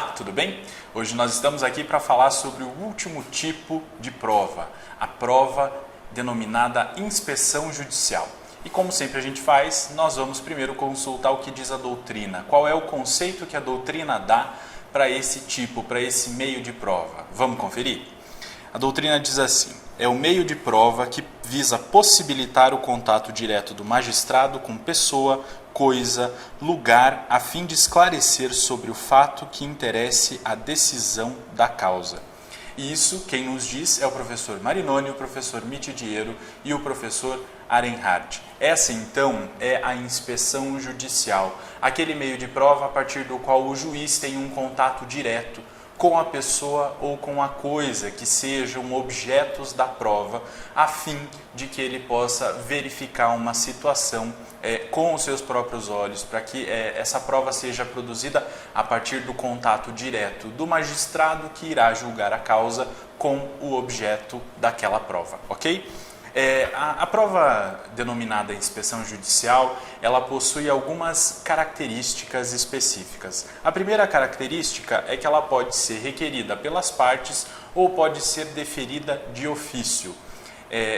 Olá, tudo bem? Hoje nós estamos aqui para falar sobre o último tipo de prova, a prova denominada inspeção judicial. E como sempre a gente faz, nós vamos primeiro consultar o que diz a doutrina, qual é o conceito que a doutrina dá para esse tipo, para esse meio de prova. Vamos conferir? A doutrina diz assim: é o meio de prova que visa possibilitar o contato direto do magistrado com pessoa, coisa, lugar, a fim de esclarecer sobre o fato que interesse a decisão da causa. E isso, quem nos diz é o professor Marinoni, o professor Mitidiero e o professor Arenhardt. Essa, então, é a inspeção judicial, aquele meio de prova a partir do qual o juiz tem um contato direto com a pessoa ou com a coisa que sejam objetos da prova, a fim de que ele possa verificar uma situação com os seus próprios olhos, para que essa prova seja produzida a partir do contato direto do magistrado que irá julgar a causa com o objeto daquela prova, ok? A prova denominada inspeção judicial, ela possui algumas características específicas. A primeira característica é que ela pode ser requerida pelas partes ou pode ser deferida de ofício.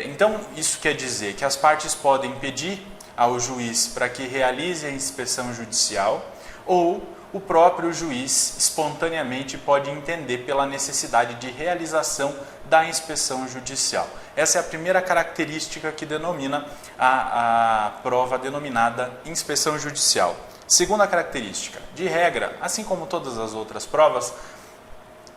Então, isso quer dizer que as partes podem pedir ao juiz para que realize a inspeção judicial ou o próprio juiz espontaneamente pode entender pela necessidade de realização da inspeção judicial. Essa é a primeira característica que denomina a prova denominada inspeção judicial. Segunda característica, de regra, assim como todas as outras provas,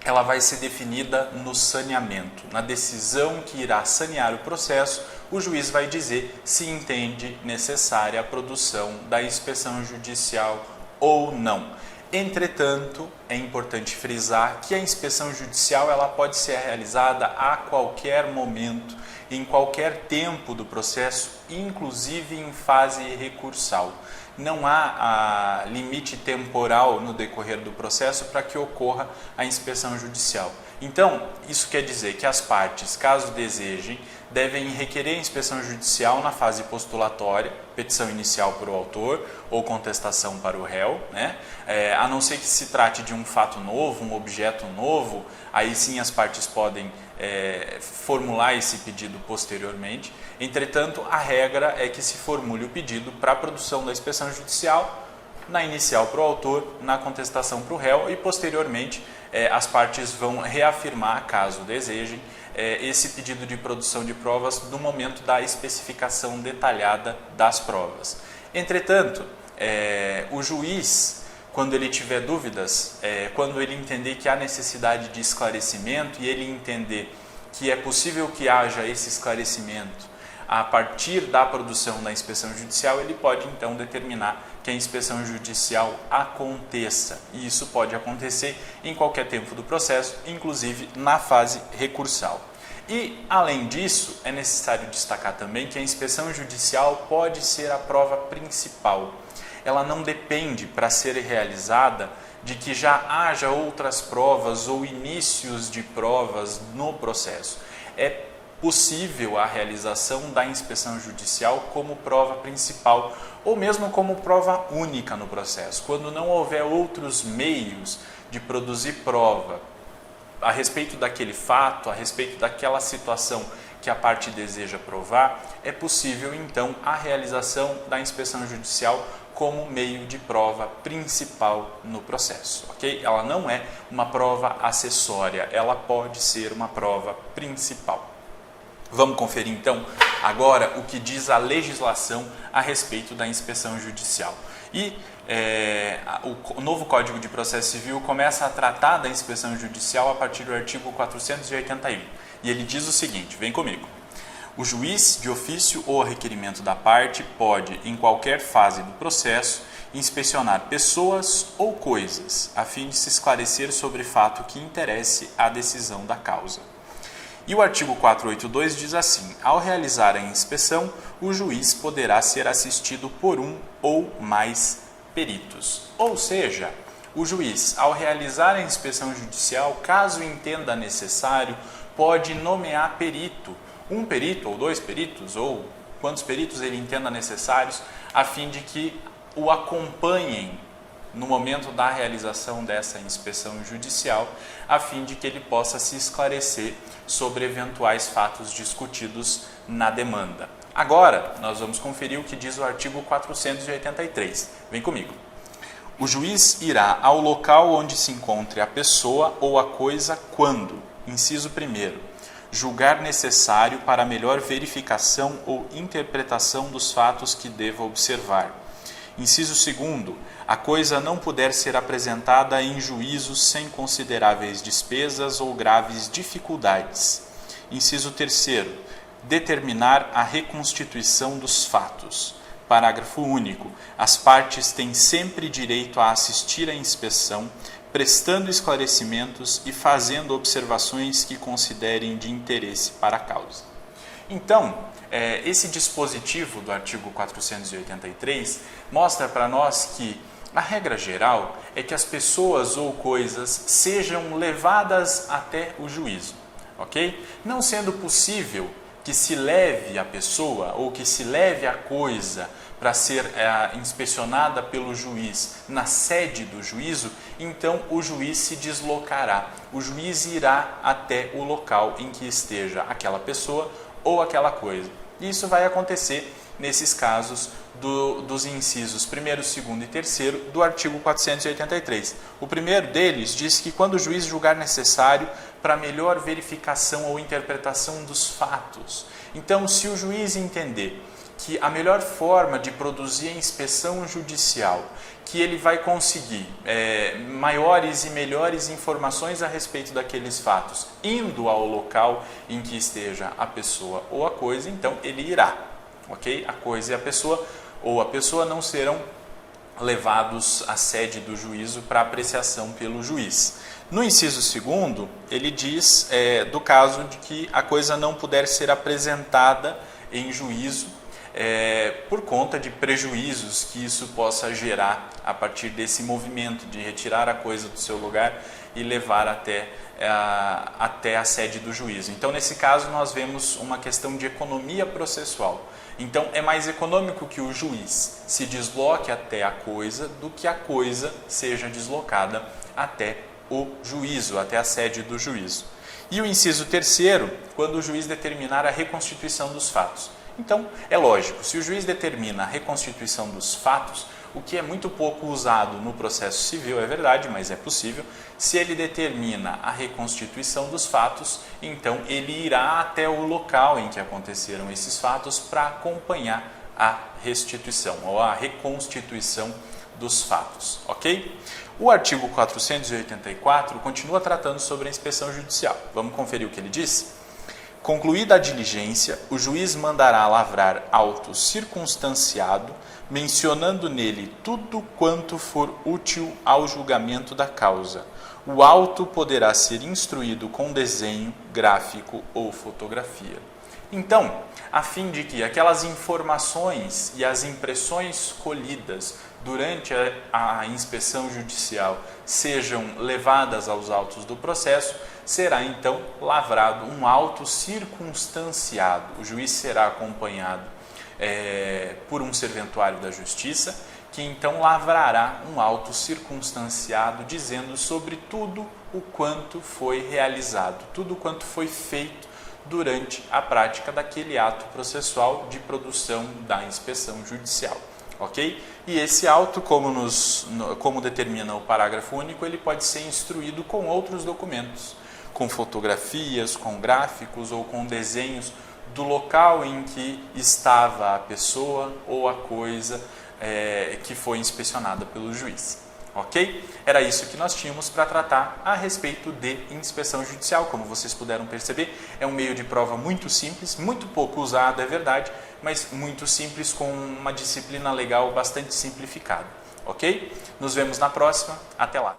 ela vai ser definida no saneamento. Na decisão que irá sanear o processo, o juiz vai dizer se entende necessária a produção da inspeção judicial ou não. Entretanto, é importante frisar que a inspeção judicial ela pode ser realizada a qualquer momento, em qualquer tempo do processo, inclusive em fase recursal. Não há limite temporal no decorrer do processo para que ocorra a inspeção judicial. Então, isso quer dizer que as partes, caso desejem, devem requerer a inspeção judicial na fase postulatória, petição inicial para o autor ou contestação para o réu, né? A não ser que se trate de um fato novo, um objeto novo, aí sim as partes podem formular esse pedido posteriormente. Entretanto, a regra é que se formule o pedido para a produção da inspeção judicial, na inicial para o autor, na contestação para o réu e posteriormente as partes vão reafirmar, caso desejem, esse pedido de produção de provas no momento da especificação detalhada das provas. Entretanto, o juiz, quando ele tiver dúvidas, quando ele entender que há necessidade de esclarecimento e ele entender que é possível que haja esse esclarecimento a partir da produção da inspeção judicial, ele pode então determinar que a inspeção judicial aconteça. E isso pode acontecer em qualquer tempo do processo, inclusive na fase recursal. E, além disso, é necessário destacar também que a inspeção judicial pode ser a prova principal. Ela não depende, para ser realizada, de que já haja outras provas ou inícios de provas no processo. É possível a realização da inspeção judicial como prova principal ou mesmo como prova única no processo, quando não houver outros meios de produzir prova a respeito daquele fato, a respeito daquela situação que a parte deseja provar, é possível então a realização da inspeção judicial como meio de prova principal no processo, ok? Ela não é uma prova acessória, ela pode ser uma prova principal. Vamos conferir então agora o que diz a legislação a respeito da inspeção judicial. E o novo Código de Processo Civil começa a tratar da inspeção judicial a partir do artigo 481. E ele diz o seguinte, vem comigo. O juiz, de ofício ou a requerimento da parte, pode, em qualquer fase do processo, inspecionar pessoas ou coisas, a fim de se esclarecer sobre fato que interesse à decisão da causa. E o artigo 482 diz assim: ao realizar a inspeção, o juiz poderá ser assistido por um ou mais peritos. Ou seja, o juiz, ao realizar a inspeção judicial, caso entenda necessário, pode nomear perito, um perito ou dois peritos, ou quantos peritos ele entenda necessários, a fim de que o acompanhem no momento da realização dessa inspeção judicial, a fim de que ele possa se esclarecer sobre eventuais fatos discutidos na demanda. Agora, nós vamos conferir o que diz o artigo 483. Vem comigo. O juiz irá ao local onde se encontre a pessoa ou a coisa quando, inciso 1º, julgar necessário para melhor verificação ou interpretação dos fatos que deva observar. Inciso 2º, a coisa não puder ser apresentada em juízo sem consideráveis despesas ou graves dificuldades. Inciso 3º, determinar a reconstituição dos fatos. Parágrafo único. As partes têm sempre direito a assistir à inspeção, prestando esclarecimentos e fazendo observações que considerem de interesse para a causa. Então, esse dispositivo do artigo 483 mostra para nós que a regra geral é que as pessoas ou coisas sejam levadas até o juízo, ok? Não sendo possível que se leve a pessoa ou que se leve a coisa para ser inspecionada pelo juiz na sede do juízo, então o juiz se deslocará. O juiz irá até o local em que esteja aquela pessoa ou aquela coisa. E isso vai acontecer nesses casos dos incisos 1º, 2º e 3º do artigo 483. O primeiro deles diz que quando o juiz julgar necessário para melhor verificação ou interpretação dos fatos. Então, se o juiz entender que a melhor forma de produzir a inspeção judicial, que ele vai conseguir maiores e melhores informações a respeito daqueles fatos, indo ao local em que esteja a pessoa ou a coisa, então ele irá, ok? A coisa e a pessoa ou a pessoa não serão levados à sede do juízo para apreciação pelo juiz. No inciso 2º, ele diz do caso de que a coisa não puder ser apresentada em juízo por conta de prejuízos que isso possa gerar a partir desse movimento de retirar a coisa do seu lugar e levar até a sede do juízo. Então, nesse caso, nós vemos uma questão de economia processual. Então, é mais econômico que o juiz se desloque até a coisa do que a coisa seja deslocada até o juízo, até a sede do juízo. E o inciso 3º, quando o juiz determinar a reconstituição dos fatos. Então, é lógico, se o juiz determina a reconstituição dos fatos, o que é muito pouco usado no processo civil, é verdade, mas é possível, se ele determina a reconstituição dos fatos, então ele irá até o local em que aconteceram esses fatos para acompanhar a restituição ou a reconstituição dos fatos, ok? O artigo 484 continua tratando sobre a inspeção judicial. Vamos conferir o que ele diz? Concluída a diligência, o juiz mandará lavrar auto circunstanciado, mencionando nele tudo quanto for útil ao julgamento da causa. O auto poderá ser instruído com desenho, gráfico ou fotografia. Então, a fim de que aquelas informações e as impressões colhidas durante a inspeção judicial sejam levadas aos autos do processo, será então lavrado um auto circunstanciado. O juiz será acompanhado por um serventuário da justiça, que então lavrará um auto circunstanciado dizendo sobre tudo o quanto foi realizado, tudo o quanto foi feito durante a prática daquele ato processual de produção da inspeção judicial. Ok? E esse auto, como determina o parágrafo único, ele pode ser instruído com outros documentos, com fotografias, com gráficos ou com desenhos do local em que estava a pessoa ou a coisa que foi inspecionada pelo juiz. Ok? Era isso que nós tínhamos para tratar a respeito de inspeção judicial. Como vocês puderam perceber, é um meio de prova muito simples, muito pouco usado, é verdade, mas muito simples, com uma disciplina legal bastante simplificada. Ok? Nos vemos na próxima. Até lá!